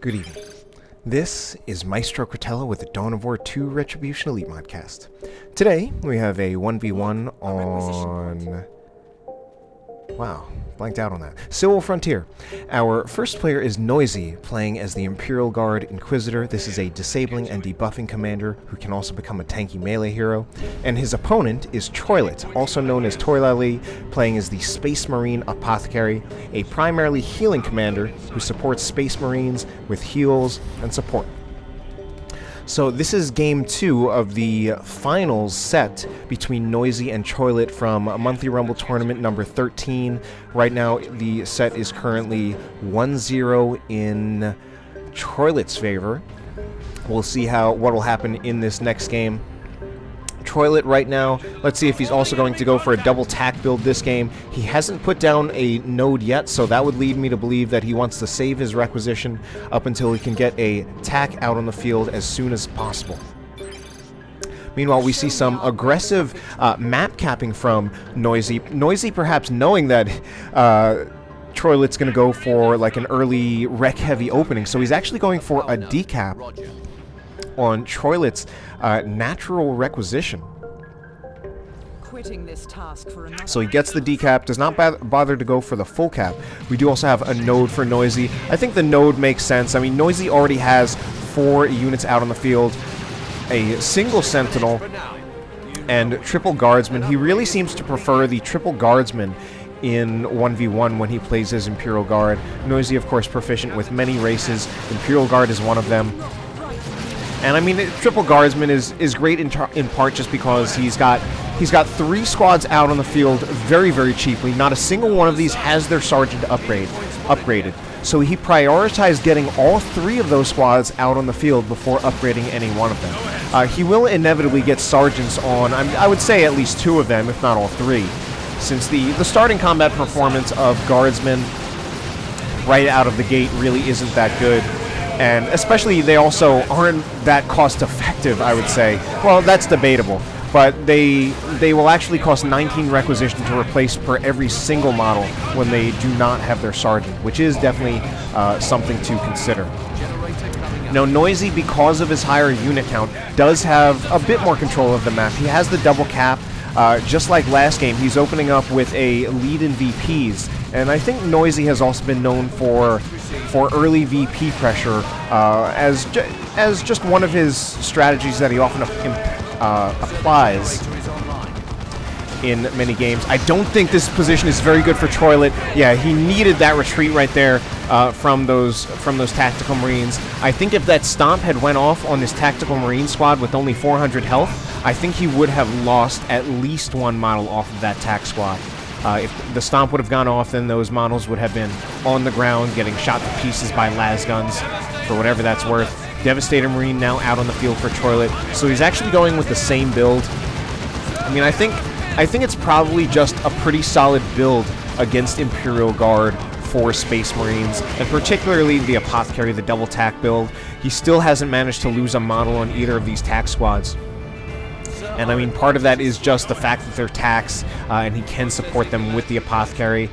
Good evening. This is Maestro Cretella with the Dawn of War 2 Retribution Elite Modcast. Today, we have a 1v1 on... Wow, blanked out on that. Siwal Frontier. Our first player is Noisy, playing as the Imperial Guard Inquisitor. This is a disabling and debuffing commander who can also become a tanky melee hero. And his opponent is Toilailee, also known as Toilailee, playing as the Space Marine Apothecary, a primarily healing commander who supports Space Marines with heals and support. So this is game 2 of the finals set between Noisy and Toilailee from Monthly Rumble Tournament number 13. Right now, the set is currently 1-0 in Toilailee's favor. We'll see what will happen in this next game. Toilailee right now, let's see if he's also going to go for a double tack build this game. He hasn't put down a node yet, so that would lead me to believe that he wants to save his requisition up until he can get a tack out on the field as soon as possible. Meanwhile, we see some aggressive map capping from Noisy. Noisy perhaps knowing that Toilailee's going to go for like an early wreck-heavy opening, so he's actually going for a decap on Toilailee's natural requisition. This task for so he gets the decap, does not bother to go for the full cap. We do also have a node for Noisy. I think the node makes sense. I mean, Noisy already has 4 units out on the field, a single Sentinel, and triple Guardsman. He really seems to prefer the triple Guardsman in 1v1 when he plays his Imperial Guard. Noisy, of course, proficient with many races. Imperial Guard is one of them. And I mean, triple Guardsman is great in part just because he's got 3 squads out on the field very, very cheaply. Not a single one of these has their sergeant upgraded. So he prioritized getting all 3 of those squads out on the field before upgrading any one of them. He will inevitably get sergeants on, I would say, at least 2 of them, if not all 3, since the starting combat performance of Guardsmen right out of the gate really isn't that good. And especially, they also aren't that cost-effective, I would say. Well, that's debatable. But they will actually cost 19 requisition to replace per every single model when they do not have their sergeant, which is definitely something to consider. Now, Noisy, because of his higher unit count, does have a bit more control of the map. He has the double cap. Just like last game, he's opening up with a lead in VPs. And I think Noisy has also been known for early VP pressure as just one of his strategies that he often applies in many games. I don't think this position is very good for Toilailee. Yeah, he needed that retreat right there from those tactical Marines. I think if that stomp had went off on this tactical Marine squad with only 400 health, I think he would have lost at least 1 model off of that tac squad. If the stomp would have gone off, then those models would have been on the ground getting shot to pieces by las guns, for whatever that's worth. Devastator Marine now out on the field for Toilailee, so he's actually going with the same build. I mean, I think it's probably just a pretty solid build against Imperial Guard for Space Marines, and particularly the Apothecary, the double tack build. He still hasn't managed to lose a model on either of these tac squads. And I mean, part of that is just the fact that they're tax, and he can support them with the Apothecary.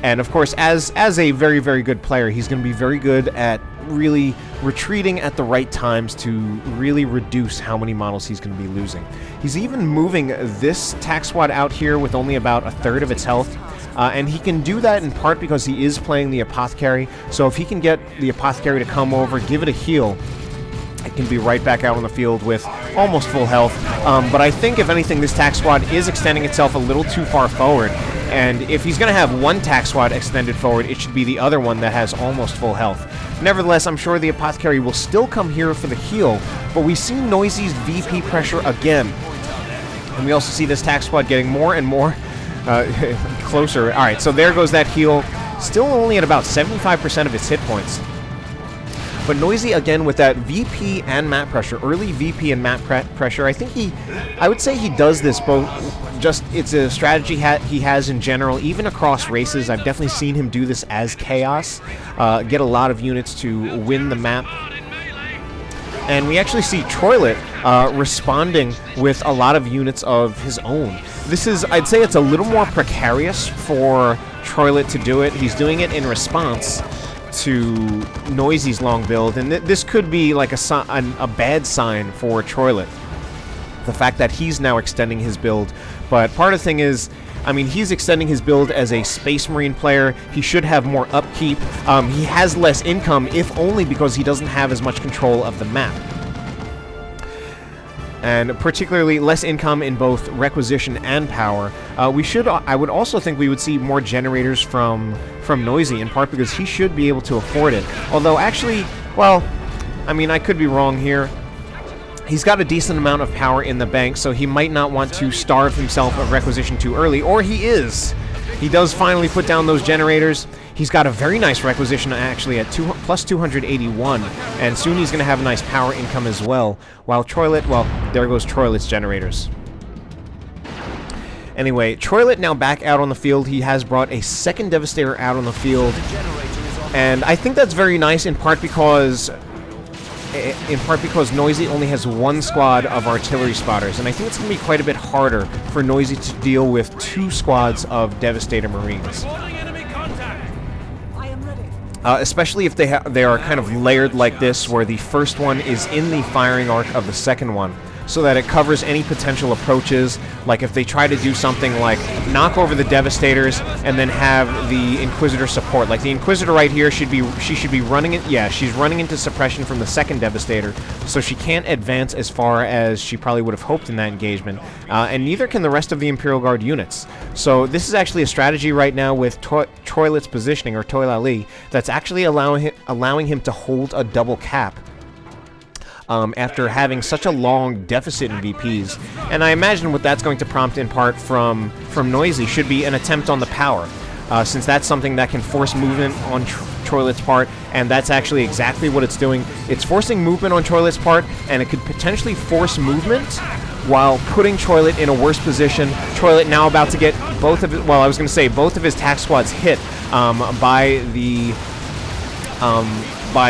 And of course, as a very, very good player, he's going to be very good at really retreating at the right times to really reduce how many models he's going to be losing. He's even moving this tax squad out here with only about 1/3 of its health. And he can do that in part because he is playing the Apothecary. So if he can get the Apothecary to come over, give it a heal, it can be right back out on the field with almost full health. But I think, if anything, this tac squad is extending itself a little too far forward. And if he's going to have one tac squad extended forward, it should be the other one that has almost full health. Nevertheless, I'm sure the Apothecary will still come here for the heal, but we see Noisy's VP pressure again. And we also see this tac squad getting more and more closer. Alright, so there goes that heal. Still only at about 75% of its hit points. But Noisy, again, with that VP and map pressure, early VP and map pressure, I would say he does this both, it's a strategy he has in general, even across races. I've definitely seen him do this as Chaos, get a lot of units to win the map. And we actually see Toilailee responding with a lot of units of his own. This is, I'd say it's a little more precarious for Toilailee to do it. He's doing it in response to Noisy's long build, and this could be like a bad sign for Toilet. The fact that he's now extending his build, but part of the thing is, I mean, he's extending his build as a Space Marine player. He should have more upkeep. He has less income, if only because he doesn't have as much control of the map. And particularly less income in both requisition and power. I would also think we would see more generators from Noisy, in part because he should be able to afford it. Although, actually, well, I mean, I could be wrong here. He's got a decent amount of power in the bank, so he might not want to starve himself of requisition too early, or he is. He does finally put down those generators. He's got a very nice requisition, actually, at plus 281, and soon he's going to have a nice power income as well, while Toilet, well, there goes Toilet's generators. Anyway, Toilet now back out on the field. He has brought a second Devastator out on the field, and I think that's very nice, in part because Noisy only has one squad of artillery spotters, and I think it's going to be quite a bit harder for Noisy to deal with 2 squads of Devastator Marines. Especially if they are kind of layered like this, where the first one is in the firing arc of the second one, so that it covers any potential approaches. Like if they try to do something like knock over the Devastators and then have the Inquisitor support. Like the Inquisitor right here should be running it. Yeah, she's running into suppression from the second Devastator, so she can't advance as far as she probably would have hoped in that engagement. And neither can the rest of the Imperial Guard units. So this is actually a strategy right now with Toilet's positioning, or Toilailee, that's actually allowing him to hold a double cap. After having such a long deficit in VPs. And I imagine what that's going to prompt in part from Noisy should be an attempt on the power, since that's something that can force movement on Toilet's part, and that's actually exactly what it's doing. It's forcing movement on Toilet's part, and it could potentially force movement while putting Toilet in a worse position. Toilet now about to get both of his tax squads hit by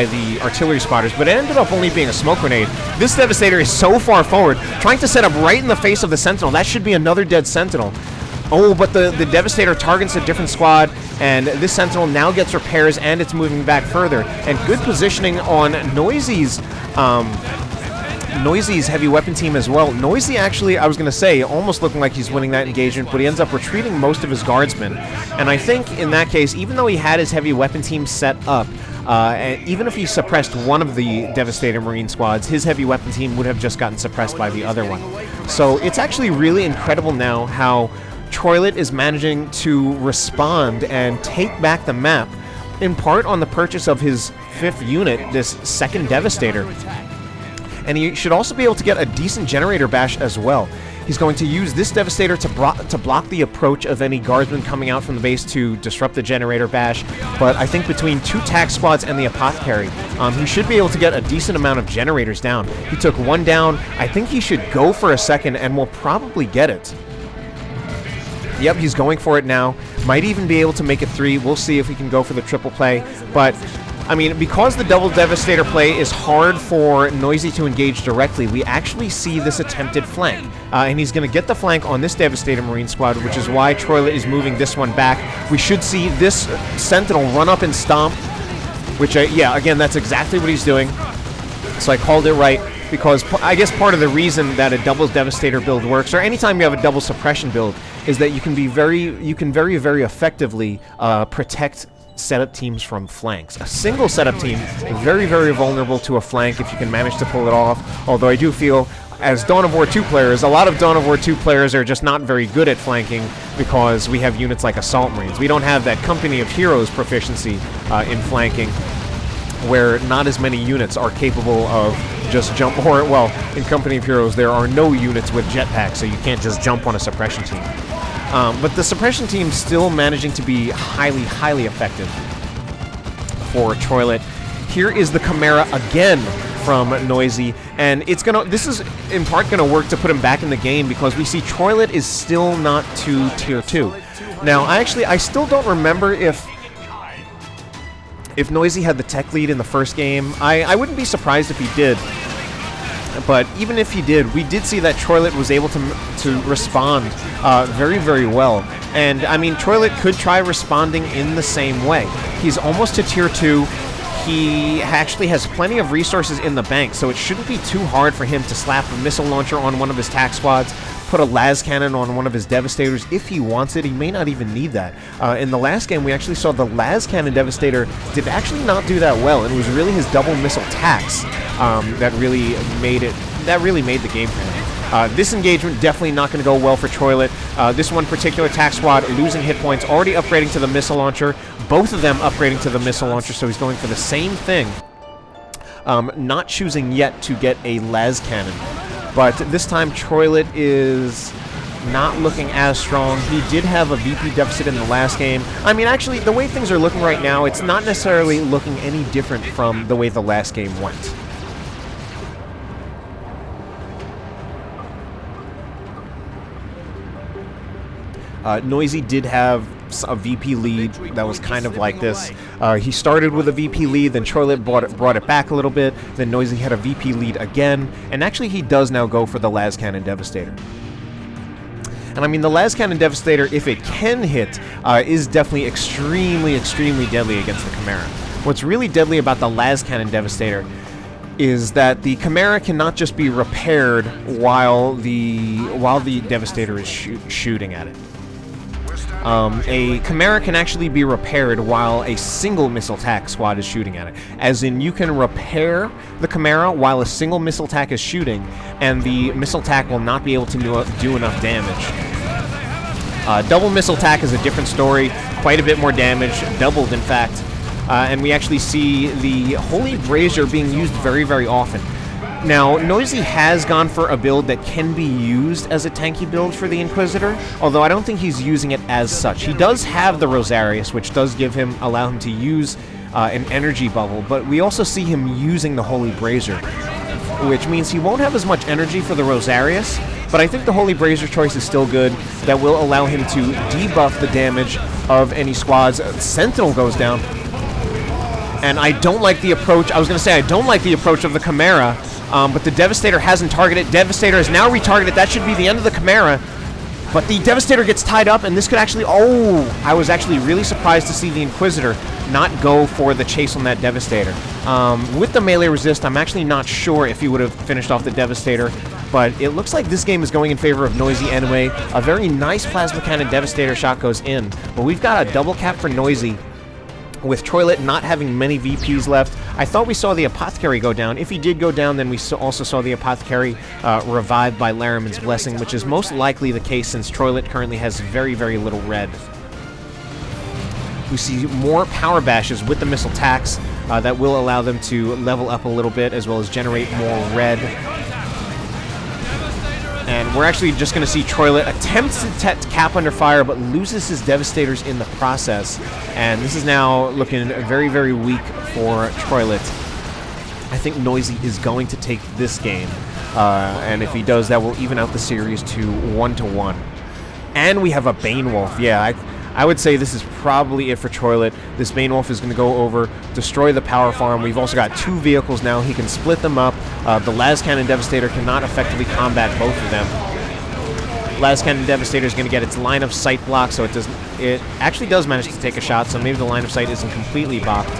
the artillery spotters, but it ended up only being a smoke grenade. This Devastator is so far forward, trying to set up right in the face of the Sentinel. That should be another dead Sentinel. Oh, but the Devastator targets a different squad, and this Sentinel now gets repairs, and it's moving back further. And good positioning on Noisy's heavy weapon team as well. Noisy actually, I was going to say, almost looking like he's winning that engagement, but he ends up retreating most of his guardsmen. And I think in that case, even though he had his heavy weapon team set up, and even if he suppressed one of the Devastator Marine squads, his heavy weapon team would have just gotten suppressed by the other one. So it's actually really incredible now how Toilet is managing to respond and take back the map, in part on the purchase of his 5th unit, this second Devastator. And he should also be able to get a decent generator bash as well. He's going to use this Devastator to block the approach of any guardsmen coming out from the base to disrupt the generator bash. But I think between 2 tax squads and the Apothecary, he should be able to get a decent amount of generators down. He took 1 down. I think he should go for a second and will probably get it. Yep, he's going for it now. Might even be able to make it 3. We'll see if he can go for the triple play. But I mean, because the double Devastator play is hard for Noisy to engage directly, we actually see this attempted flank. And he's going to get the flank on this Devastator Marine squad, which is why Toilet is moving this one back. We should see this Sentinel run up and stomp, which, yeah, again, that's exactly what he's doing. So I called it right, because I guess part of the reason that a double Devastator build works, or anytime you have a double suppression build, is that you can very, very effectively protect setup teams from flanks. A single setup team, very, very vulnerable to a flank if you can manage to pull it off, although I do feel, as Dawn of War 2 players, a lot of Dawn of War 2 players are just not very good at flanking because we have units like Assault Marines. We don't have that Company of Heroes proficiency in flanking, where not as many units are capable of just jump, or, well, in Company of Heroes there are no units with jetpacks, so you can't just jump on a suppression team. But the suppression team's still managing to be highly, highly effective for Toilet. Here is the Chimera again from Noisy, and this is in part gonna work to put him back in the game, because we see Toilet is still not to tier 2. Now, I still don't remember if Noisy had the tech lead in the first game. I wouldn't be surprised if he did. But even if he did, we did see that Toilailee was able to respond very, very well. And, I mean, Toilailee could try responding in the same way. He's almost to tier 2. He actually has plenty of resources in the bank, so it shouldn't be too hard for him to slap a missile launcher on one of his tac squads, put a las cannon on one of his devastators if he wants it. He may not even need that. In the last game, we actually saw the las cannon devastator did actually not do that well, and it was really his double missile tax that really made the game for him. This engagement definitely not going to go well for Toilailee. This one particular tac squad losing hit points, already upgrading to the missile launcher. Both of them upgrading to the missile launcher, so he's going for the same thing. Not choosing yet to get a las cannon. But this time Toilailee is not looking as strong. He did have a VP deficit in the last game. I mean, actually, the way things are looking right now, it's not necessarily looking any different from the way the last game went. Noisy did have a VP lead that was kind of like this. He started with a VP lead, then Toilailee brought it back a little bit, then Noisy had a VP lead again, and actually he does now go for the las cannon devastator. And I mean, the las cannon devastator, if it can hit, is definitely extremely, extremely deadly against the Chimera. What's really deadly about the las cannon devastator is that the Chimera cannot just be repaired while the devastator is shooting at it. A Chimera can actually be repaired while a single missile tac squad is shooting at it. As in, you can repair the Chimera while a single missile tac is shooting, and the missile tac will not be able to do enough damage. Double missile tac is a different story, quite a bit more damage, doubled in fact, and we actually see the Holy Brazier being used very, very often. Now, Noisy has gone for a build that can be used as a tanky build for the Inquisitor, although I don't think he's using it as such. He does have the Rosarius, which does allow him to use an energy bubble, but we also see him using the Holy Brazier, which means he won't have as much energy for the Rosarius, but I think the Holy Brazier choice is still good. That will allow him to debuff the damage of any squads. Sentinel goes down, and I don't like the approach. I was going to say I don't like the approach of the Chimera, but the Devastator hasn't targeted. Devastator is now retargeted. That should be the end of the Chimera. But the Devastator gets tied up, and this could actually... Oh! I was actually really surprised to see the Inquisitor not go for the chase on that Devastator. With the melee resist, I'm actually not sure if he would have finished off the Devastator, but it looks like this game is going in favor of Noisy anyway. A very nice Plasma Cannon Devastator shot goes in, but we've got a double cap for Noisy. With Toilailee not having many VPs left, I thought we saw the Apothecary go down. If he did go down, then we also saw the Apothecary revived by Laraman's Blessing, which is most likely the case since Toilailee currently has very, very little red. We see more power bashes with the missile tax that will allow them to level up a little bit, as well as generate more red. And we're actually just going to see Toilailee attempt to cap under fire, but loses his Devastators in the process. And this is now looking very, very weak for Toilailee. I think Noisy is going to take this game. And if he does, that will even out the series to 1-1. And we have a Bane Wolf. Yeah, I would say this is probably it for Toilailee. This Bane Wolf is going to go over, destroy the power farm. We've also got 2 vehicles now. He can split them up. The las cannon Devastator cannot effectively combat both of them. Las cannon Devastator is going to get its line of sight block, so it actually does manage to take a shot, so maybe the line of sight isn't completely blocked.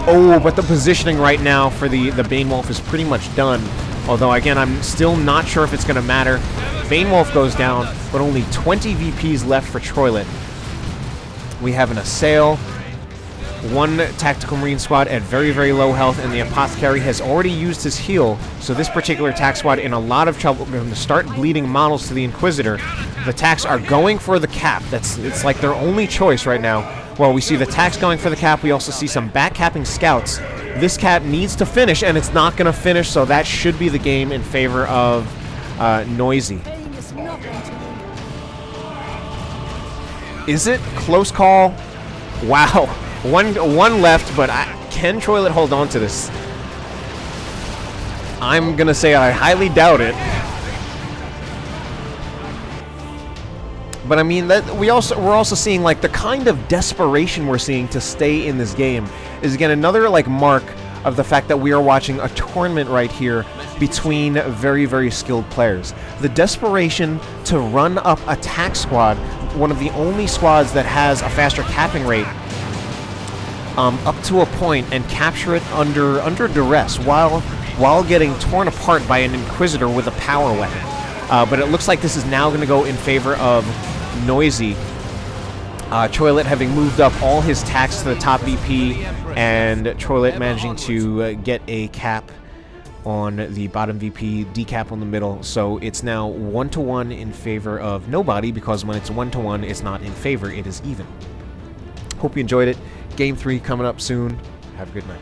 Oh, but the positioning right now for the Bane Wolf is pretty much done. Although, again, I'm still not sure if it's going to matter. Bane Wolf goes down, but only 20 VPs left for Toilailee. We have an Assail, 1 Tactical Marine squad at very, very low health, and the Apothecary has already used his heal, so this particular tac squad in a lot of trouble. We're going to start bleeding models to the Inquisitor. The tacs are going for the cap. It's like their only choice right now. Well, we see the tacs going for the cap. We also see some back-capping scouts. This cap needs to finish, and it's not going to finish, so that should be the game in favor of Noisy. Is it? Close call? Wow. One left, but can Toilailee hold on to this? I'm going to say I highly doubt it. But I mean, we're also seeing like the kind of desperation we're seeing to stay in this game is again another like mark of the fact that we are watching a tournament right here between very, very skilled players. The desperation to run up Attack Squad, one of the only squads that has a faster capping rate, up to a point and capture it under duress while getting torn apart by an Inquisitor with a power weapon. But it looks like this is now going to go in favor of Noisy. Toilailee having moved up all his tax to the top VP, and Toilailee managing to get a cap on the bottom VP, decap on the middle. So it's now 1-to-1 in favor of nobody, because when it's 1-to-1, it's not in favor, it is even. Hope you enjoyed it. Game 3 coming up soon. Have a good night.